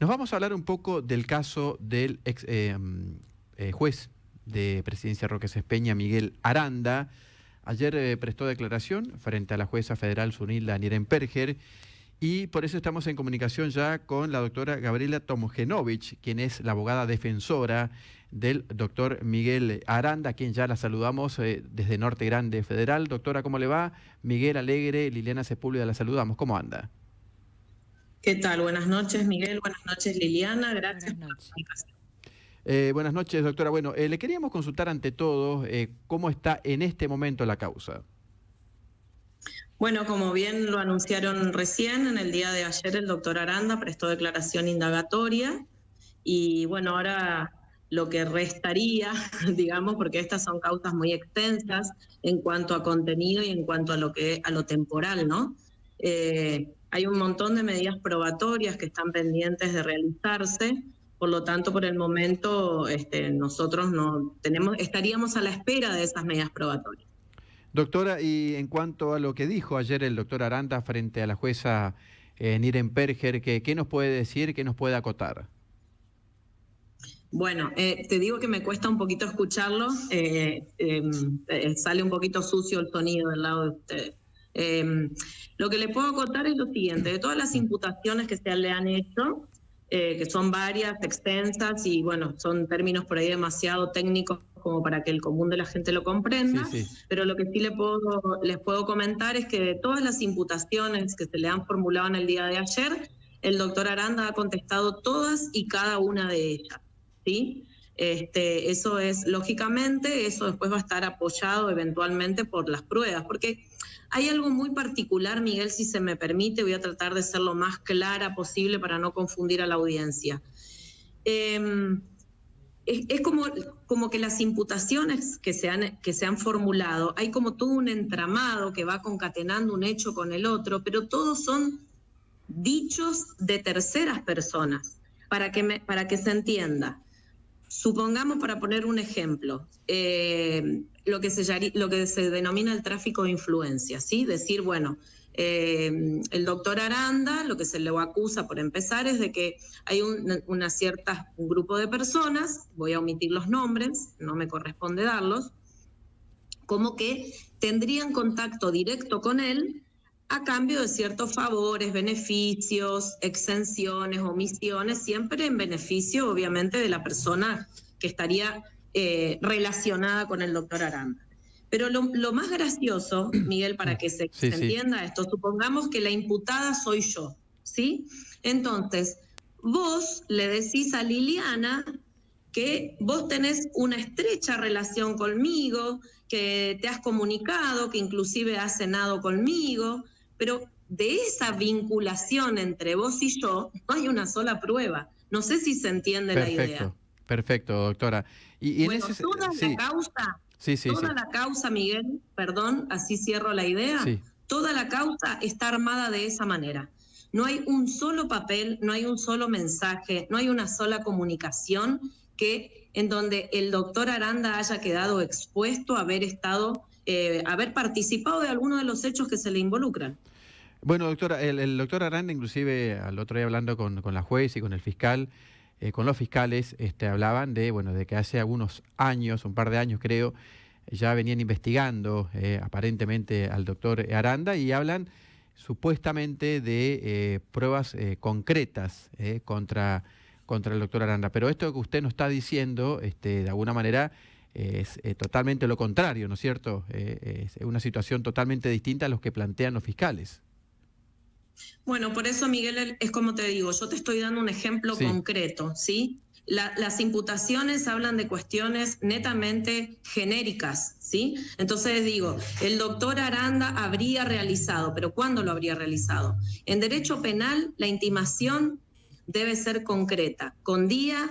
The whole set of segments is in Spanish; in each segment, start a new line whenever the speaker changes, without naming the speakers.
Nos vamos a hablar un poco del caso del ex juez de Presidencia Roque Sespeña, Miguel Aranda. Ayer prestó declaración frente a la jueza federal Zunilda Nirenberger y por eso estamos en comunicación ya con la doctora Gabriela Tomjanovich, quien es la abogada defensora del doctor Miguel Aranda, a quien ya la saludamos desde Norte Grande Federal. Doctora, ¿cómo le va? Miguel Alegre, Liliana Sepúlveda, la saludamos. ¿Cómo anda?
¿Qué tal? Buenas noches, Miguel. Buenas noches, Liliana. Gracias
Buenas noches.
por la comunicación.
Buenas noches, doctora. Bueno, le queríamos consultar ante todo cómo está en este momento la causa.
Bueno, como bien lo anunciaron recién, en el día de ayer el doctor Aranda prestó declaración indagatoria y bueno, ahora lo que restaría, digamos, porque estas son causas muy extensas en cuanto a contenido y en cuanto a lo temporal, ¿no? Hay un montón de medidas probatorias que están pendientes de realizarse. Por lo tanto, por el momento, nosotros estaríamos a la espera de esas medidas probatorias.
Doctora, y en cuanto a lo que dijo ayer el doctor Aranda frente a la jueza Nirenberger, ¿qué nos puede decir, qué nos puede acotar?
Bueno, te digo que me cuesta un poquito escucharlo, sale un poquito sucio el sonido del lado de ustedes. Lo que le puedo acotar es lo siguiente: de todas las imputaciones que se le han hecho, que son varias, extensas y bueno, son términos por ahí demasiado técnicos como para que el común de la gente lo comprenda, sí. Pero lo que sí les puedo comentar es que de todas las imputaciones que se le han formulado en el día de ayer, el doctor Aranda ha contestado todas y cada una de ellas, ¿sí? Eso es, lógicamente, eso después va a estar apoyado eventualmente por las pruebas, porque hay algo muy particular, Miguel, si se me permite, voy a tratar de ser lo más clara posible para no confundir a la audiencia. Es como que las imputaciones que se han formulado, hay como todo un entramado que va concatenando un hecho con el otro, pero todos son dichos de terceras personas, para que se entienda. Supongamos, para poner un ejemplo, lo que se denomina el tráfico de influencia, ¿sí? Decir, bueno, el doctor Aranda, lo que se le acusa por empezar es de que hay un grupo de personas, voy a omitir los nombres, no me corresponde darlos, como que tendrían contacto directo con él a cambio de ciertos favores, beneficios, exenciones, omisiones, siempre en beneficio, obviamente, de la persona que estaría relacionada con el doctor Aranda. Pero lo más gracioso, Miguel, para que se entienda esto, supongamos que la imputada soy yo, ¿sí? Entonces, vos le decís a Liliana que vos tenés una estrecha relación conmigo, que te has comunicado, que inclusive has cenado conmigo, pero de esa vinculación entre vos y yo no hay una sola prueba. No sé si se entiende la idea.
Perfecto, doctora. Y
bueno, toda la causa... Toda la causa, Miguel, perdón, así cierro la idea, toda la causa está armada de esa manera. No hay un solo papel, no hay un solo mensaje, no hay una sola comunicación en donde el doctor Aranda haya quedado expuesto a haber participado de alguno de los hechos que se le involucran.
Bueno, doctora, el doctor Aranda, inclusive al otro día hablando con la juez y con el fiscal, con los fiscales, hablaban de que hace algunos años, un par de años creo, ya venían investigando aparentemente al doctor Aranda y hablan supuestamente de pruebas concretas contra el doctor Aranda. Pero esto que usted nos está diciendo, de alguna manera, es totalmente lo contrario, ¿no es cierto? Es una situación totalmente distinta a los que plantean los fiscales.
Bueno, por eso, Miguel, es como te digo, yo te estoy dando un ejemplo concreto, ¿sí? Las imputaciones hablan de cuestiones netamente genéricas, ¿sí? Entonces digo, el doctor Aranda habría realizado, pero ¿cuándo lo habría realizado? En derecho penal, la intimación debe ser concreta, con día,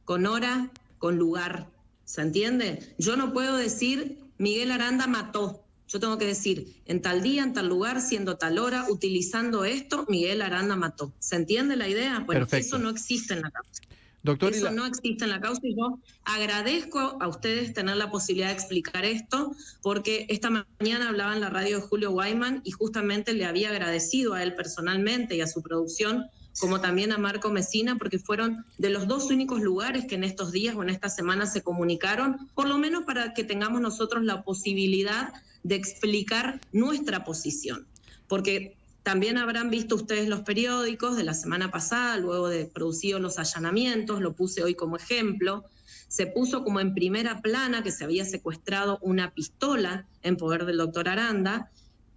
con hora, con lugar, ¿se entiende? Yo no puedo decir, Miguel Aranda mató. Yo tengo que decir, en tal día, en tal lugar, siendo tal hora, utilizando esto, Miguel Aranda mató. ¿Se entiende la idea? Bueno, eso no existe en la causa.
Doctor,
eso no existe en la causa y yo agradezco a ustedes tener la posibilidad de explicar esto, porque esta mañana hablaba en la radio de Julio Guayman y justamente le había agradecido a él personalmente y a su producción como también a Marco Messina, porque fueron de los dos únicos lugares que en estos días o en esta semana se comunicaron, por lo menos para que tengamos nosotros la posibilidad de explicar nuestra posición. Porque también habrán visto ustedes los periódicos de la semana pasada, luego de producidos los allanamientos, lo puse hoy como ejemplo, se puso como en primera plana que se había secuestrado una pistola en poder del doctor Aranda,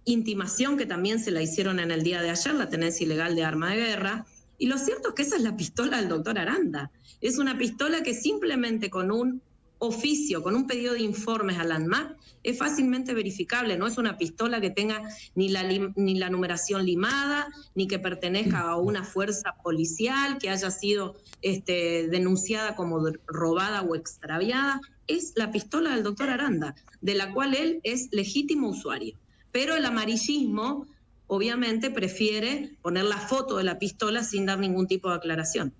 intimación que también se la hicieron en el día de ayer, la tenencia ilegal de arma de guerra, y lo cierto es que esa es la pistola del doctor Aranda. Es una pistola que simplemente con un oficio, con un pedido de informes a la ANMAT, es fácilmente verificable, no es una pistola que tenga ni la numeración limada, ni que pertenezca a una fuerza policial, que haya sido denunciada como robada o extraviada. Es la pistola del doctor Aranda, de la cual él es legítimo usuario. Pero el amarillismo, obviamente, prefiere poner la foto de la pistola sin dar ningún tipo de aclaración.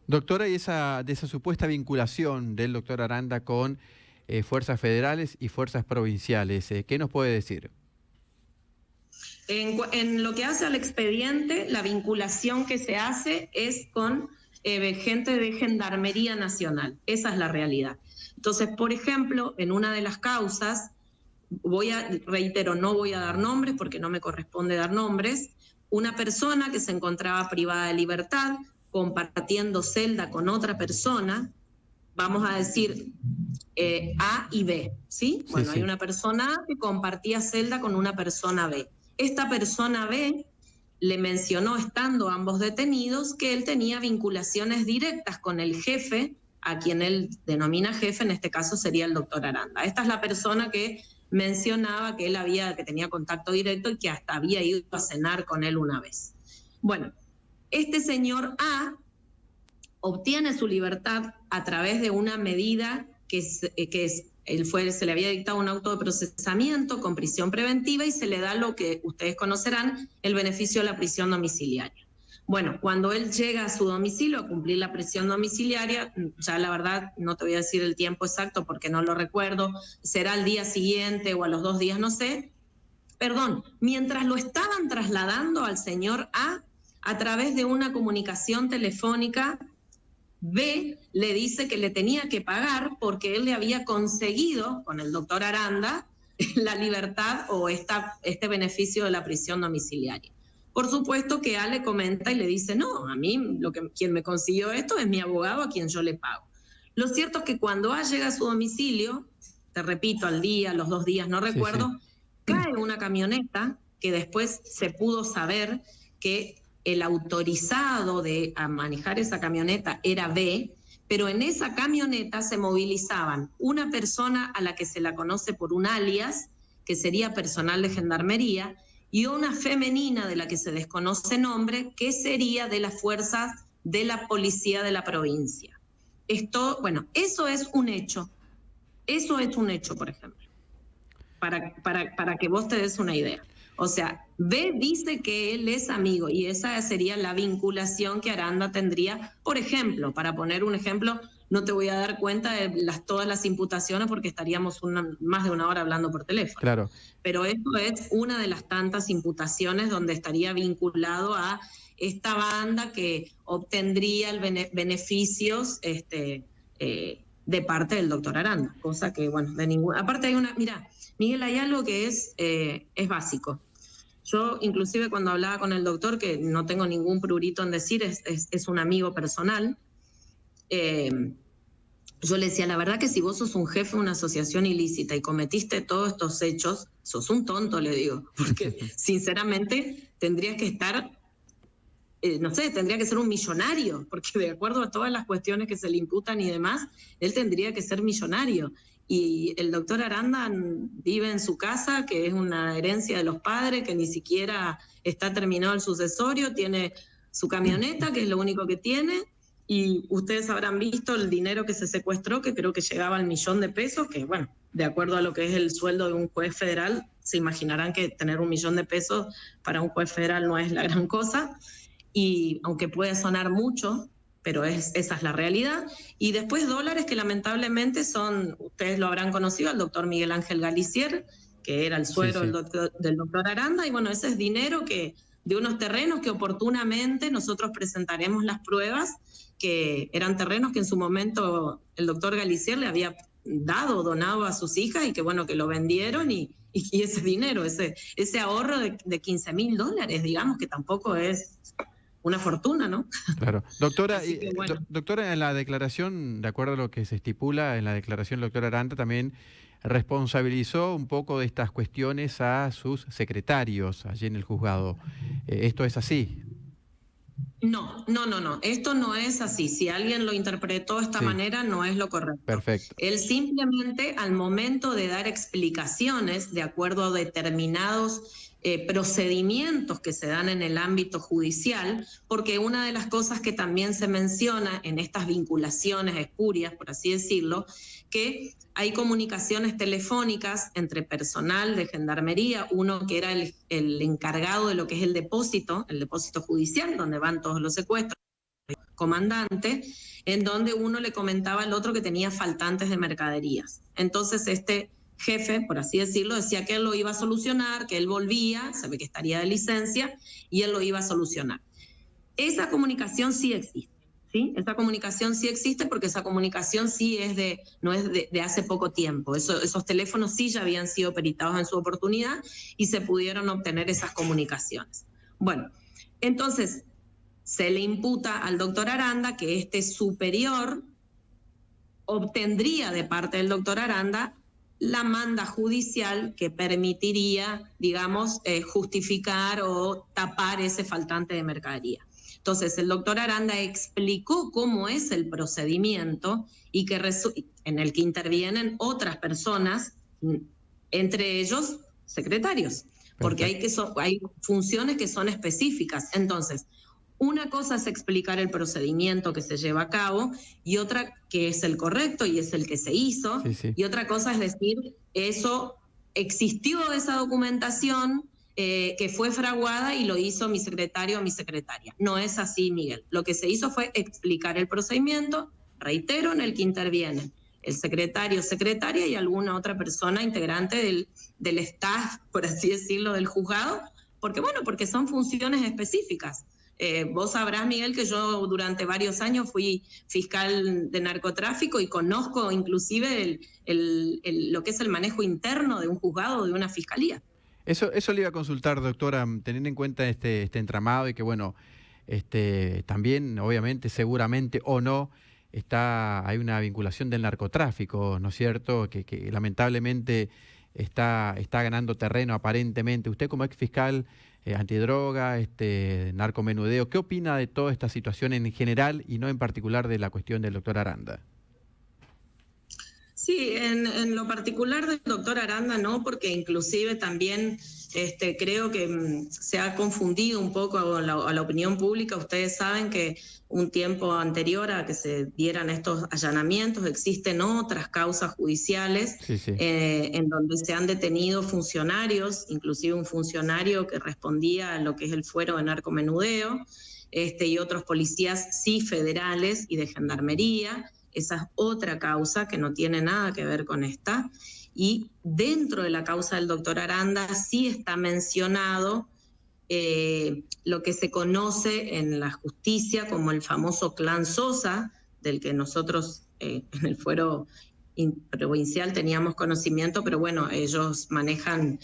Doctora, y de esa supuesta vinculación del doctor Aranda con fuerzas federales y fuerzas provinciales, ¿qué nos puede decir?
En lo que hace al expediente, la vinculación que se hace es con gente de Gendarmería Nacional. Esa es la realidad. Entonces, por ejemplo, en una de las causas, reitero, no voy a dar nombres porque no me corresponde dar nombres, una persona que se encontraba privada de libertad, compartiendo celda con otra persona, vamos a decir A y B, ¿sí? Bueno, sí. Hay una persona A que compartía celda con una persona B. Esta persona B le mencionó, estando ambos detenidos, que él tenía vinculaciones directas con el jefe, a quien él denomina jefe, en este caso sería el doctor Aranda. Esta es la persona que mencionaba que que tenía contacto directo y que hasta había ido a cenar con él una vez. Bueno, este señor A obtiene su libertad a través de una medida se le había dictado un auto de procesamiento con prisión preventiva y se le da lo que ustedes conocerán, el beneficio de la prisión domiciliaria. Bueno, cuando él llega a su domicilio a cumplir la prisión domiciliaria, ya la verdad no te voy a decir el tiempo exacto porque no lo recuerdo, será al día siguiente o a los 2 días, no sé. Perdón, mientras lo estaban trasladando al señor A través de una comunicación telefónica, B le dice que le tenía que pagar porque él le había conseguido con el doctor Aranda la libertad o este beneficio de la prisión domiciliaria. Por supuesto que A le comenta y le dice, no, a mí quien me consiguió esto es mi abogado a quien yo le pago. Lo cierto es que cuando A llega a su domicilio, te repito, al día, a los 2 días, no recuerdo, cae una camioneta que después se pudo saber que el autorizado a manejar esa camioneta era B, pero en esa camioneta se movilizaban una persona a la que se la conoce por un alias, que sería personal de gendarmería, y una femenina de la que se desconoce nombre, que sería de las fuerzas de la policía de la provincia. Bueno, eso es un hecho. Eso es un hecho, por ejemplo, para que vos te des una idea. O sea, B dice que él es amigo y esa sería la vinculación que Aranda tendría. Por ejemplo, para poner un ejemplo, no te voy a dar cuenta de todas las imputaciones porque estaríamos más de 1 hora hablando por teléfono.
Claro.
Pero esto es una de las tantas imputaciones donde estaría vinculado a esta banda que obtendría beneficios de parte del doctor Aranda, cosa que, bueno, de ninguna... Aparte mira, Miguel, hay algo que es básico. Yo, inclusive, cuando hablaba con el doctor, que no tengo ningún prurito en decir, es un amigo personal, yo le decía, la verdad que si vos sos un jefe de una asociación ilícita y cometiste todos estos hechos, sos un tonto, le digo, porque sinceramente tendrías que estar, no sé, tendría que ser un millonario, porque de acuerdo a todas las cuestiones que se le imputan y demás, él tendría que ser millonario. Y el doctor Aranda vive en su casa, que es una herencia de los padres, que ni siquiera está terminado el sucesorio, tiene su camioneta, que es lo único que tiene, y ustedes habrán visto el dinero que se secuestró, que creo que llegaba al $1.000.000, que bueno, de acuerdo a lo que es el sueldo de un juez federal, se imaginarán que tener $1.000.000 para un juez federal no es la gran cosa, y aunque puede sonar mucho, pero esa es la realidad. Y después dólares que lamentablemente ustedes lo habrán conocido, al doctor Miguel Ángel Galicier, que era el suegro del doctor Aranda, y bueno, ese es dinero que de unos terrenos que oportunamente nosotros presentaremos las pruebas, que eran terrenos que en su momento el doctor Galicier le había dado, donado a sus hijas y que bueno, que lo vendieron y ese dinero, ese ahorro de $15.000, digamos, que tampoco es una fortuna, ¿no?
Claro. Doctora,
Bueno.
doctora, en la declaración, de acuerdo a lo que se estipula en la declaración, el doctor Aranda también responsabilizó un poco de estas cuestiones a sus secretarios allí en el juzgado. ¿Esto es así?
No. Esto no es así. Si alguien lo interpretó de esta manera, no es lo correcto.
Perfecto.
Él simplemente, al momento de dar explicaciones de acuerdo a determinados procedimientos que se dan en el ámbito judicial, porque una de las cosas que también se menciona en estas vinculaciones espurias, por así decirlo, que hay comunicaciones telefónicas entre personal de Gendarmería, uno que era el encargado de lo que es el depósito judicial, donde van todos los secuestros, comandante, en donde uno le comentaba al otro que tenía faltantes de mercaderías. Entonces este jefe, por así decirlo, decía que él lo iba a solucionar, que él volvía, sabe que estaría de licencia, y él lo iba a solucionar. Esa comunicación sí existe, ¿sí? Esa comunicación sí existe porque esa comunicación sí no es de hace poco tiempo. Esos teléfonos sí ya habían sido peritados en su oportunidad y se pudieron obtener esas comunicaciones. Bueno, entonces se le imputa al doctor Aranda que este superior obtendría de parte del doctor Aranda la manda judicial que permitiría, digamos, justificar o tapar ese faltante de mercadería. Entonces, el doctor Aranda explicó cómo es el procedimiento y que en el que intervienen otras personas, entre ellos secretarios, porque hay funciones que son específicas. Entonces, una cosa es explicar el procedimiento que se lleva a cabo y otra que es el correcto y es el que se hizo.
Sí.
Y otra cosa es decir, existió esa documentación que fue fraguada y lo hizo mi secretario o mi secretaria. No es así, Miguel. Lo que se hizo fue explicar el procedimiento, reitero, en el que intervienen el secretario, secretaria y alguna otra persona integrante del staff, por así decirlo, del juzgado, porque son funciones específicas. Vos sabrás, Miguel, que yo durante varios años fui fiscal de narcotráfico y conozco inclusive lo que es el manejo interno de un juzgado o de una fiscalía.
Eso le iba a consultar, doctora, teniendo en cuenta este entramado y que, bueno, también, obviamente, seguramente o no, hay una vinculación del narcotráfico, ¿no es cierto?, que lamentablemente está ganando terreno aparentemente. Usted como ex fiscal antidroga, narcomenudeo, ¿qué opina de toda esta situación en general y no en particular de la cuestión del doctor Aranda?
Sí, en lo particular del doctor Aranda no, porque inclusive también creo que se ha confundido un poco a la opinión pública. Ustedes saben que un tiempo anterior a que se dieran estos allanamientos existen otras causas judiciales en donde se han detenido funcionarios, inclusive un funcionario que respondía a lo que es el fuero de narcomenudeo, y otros policías sí federales y de gendarmería. Esa es otra causa que no tiene nada que ver con esta. Y dentro de la causa del doctor Aranda sí está mencionado lo que se conoce en la justicia como el famoso clan Sosa, del que nosotros en el fuero provincial teníamos conocimiento, pero bueno, ellos manejan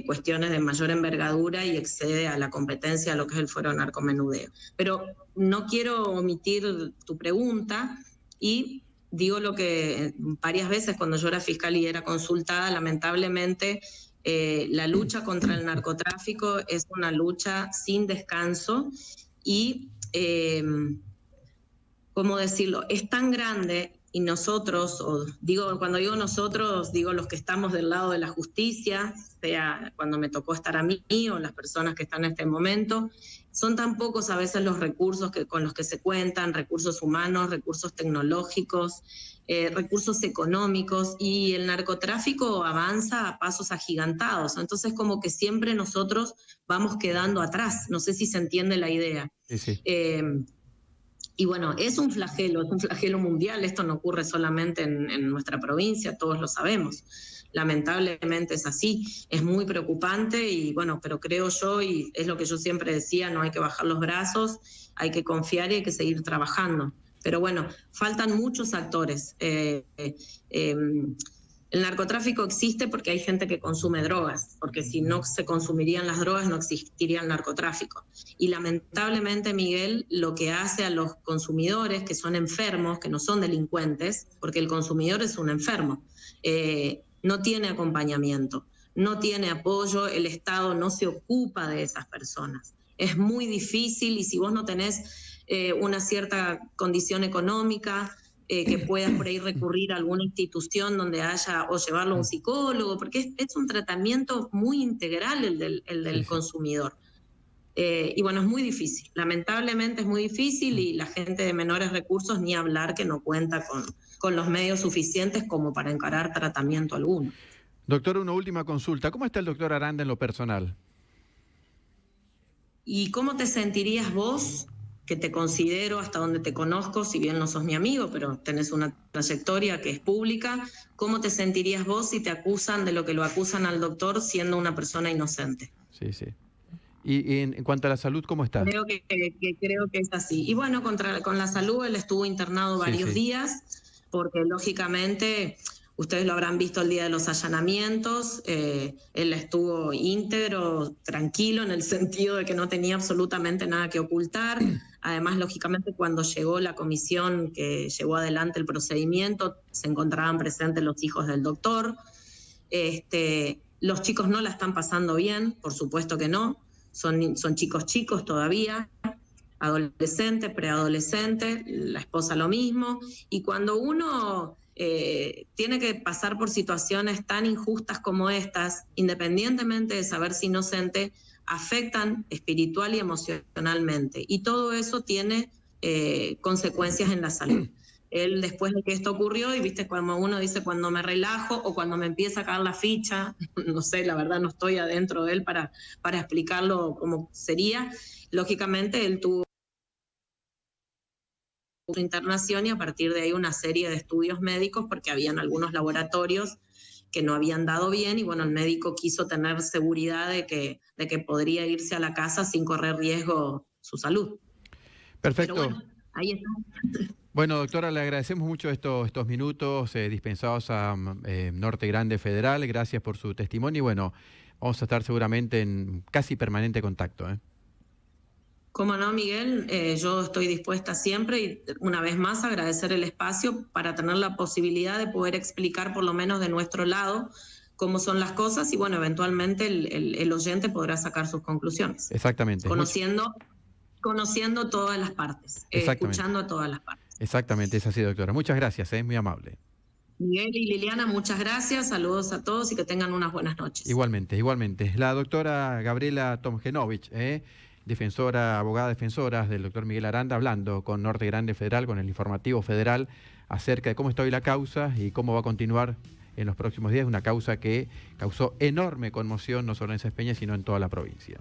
cuestiones de mayor envergadura y excede a la competencia a lo que es el fuero narcomenudeo. Pero no quiero omitir tu pregunta. Y digo lo que varias veces cuando yo era fiscal y era consultada, lamentablemente la lucha contra el narcotráfico es una lucha sin descanso y, ¿cómo decirlo?, es tan grande y nosotros, cuando digo nosotros, digo los que estamos del lado de la justicia, sea cuando me tocó estar a mí o las personas que están en este momento, son tan pocos a veces los recursos con los que se cuentan, recursos humanos, recursos tecnológicos, recursos económicos, y el narcotráfico avanza a pasos agigantados. Entonces como que siempre nosotros vamos quedando atrás. No sé si se entiende la idea.
Sí.
Y bueno, es un flagelo mundial, esto no ocurre solamente en nuestra provincia, todos lo sabemos. Lamentablemente es así, es muy preocupante y bueno, pero creo yo, y es lo que yo siempre decía, no hay que bajar los brazos, hay que confiar y hay que seguir trabajando. Pero bueno, faltan muchos actores. El narcotráfico existe porque hay gente que consume drogas, porque si no se consumirían las drogas no existiría el narcotráfico. Y lamentablemente, Miguel, lo que hace a los consumidores que son enfermos, que no son delincuentes, porque el consumidor es un enfermo, no tiene acompañamiento, no tiene apoyo, el Estado no se ocupa de esas personas. Es muy difícil y si vos no tenés una cierta condición económica, que puedas por ahí recurrir a alguna institución donde haya, o llevarlo a un psicólogo, porque es un tratamiento muy integral el del consumidor. Y bueno, es muy difícil, lamentablemente es muy difícil y la gente de menores recursos ni hablar que no cuenta con los medios suficientes como para encarar tratamiento alguno.
Doctor, una última consulta. ¿Cómo está el doctor Aranda en lo personal?
¿Y cómo te sentirías vos, que te considero hasta donde te conozco, si bien no sos mi amigo, pero tenés una trayectoria que es pública, cómo te sentirías vos si te acusan de lo que lo acusan al doctor siendo una persona inocente?
Sí, sí. Y en cuanto a la salud, ¿cómo está?
Creo que es así. Y bueno, con la salud, él estuvo internado varios días, porque lógicamente, ustedes lo habrán visto el día de los allanamientos, él estuvo íntegro, tranquilo, en el sentido de que no tenía absolutamente nada que ocultar. Además, lógicamente, cuando llegó la comisión que llevó adelante el procedimiento, se encontraban presentes los hijos del doctor. Los chicos no la están pasando bien, por supuesto que no. Son chicos todavía, adolescentes, preadolescentes, la esposa lo mismo. Y cuando uno tiene que pasar por situaciones tan injustas como estas, independientemente de saber si inocente, afectan espiritual y emocionalmente. Y todo eso tiene consecuencias en la salud. Él, después de que esto ocurrió, y viste, cuando uno dice cuando me relajo o cuando me empieza a caer la ficha, no sé, la verdad no estoy adentro de él para explicarlo cómo sería, lógicamente él tuvo su internación y a partir de ahí una serie de estudios médicos porque habían algunos laboratorios que no habían dado bien y bueno, el médico quiso tener seguridad de que podría irse a la casa sin correr riesgo su salud.
Perfecto.
Pero bueno, ahí está.
Bueno, doctora, le agradecemos mucho estos minutos dispensados a Norte Grande Federal. Gracias por su testimonio y bueno, vamos a estar seguramente en casi permanente contacto.
Cómo no, Miguel, yo estoy dispuesta siempre y una vez más agradecer el espacio para tener la posibilidad de poder explicar por lo menos de nuestro lado cómo son las cosas y bueno, eventualmente el oyente podrá sacar sus conclusiones.
Exactamente.
Conociendo todas las partes, escuchando a todas las partes.
Exactamente, es así, doctora. Muchas gracias, muy amable.
Miguel y Liliana, muchas gracias, saludos a todos y que tengan unas buenas noches.
Igualmente, igualmente. La doctora Gabriela Tomjanovich, abogada defensora del doctor Miguel Aranda, hablando con Norte Grande Federal, con el informativo federal, acerca de cómo está hoy la causa y cómo va a continuar en los próximos días, una causa que causó enorme conmoción no solo en Sáenz Peña, sino en toda la provincia.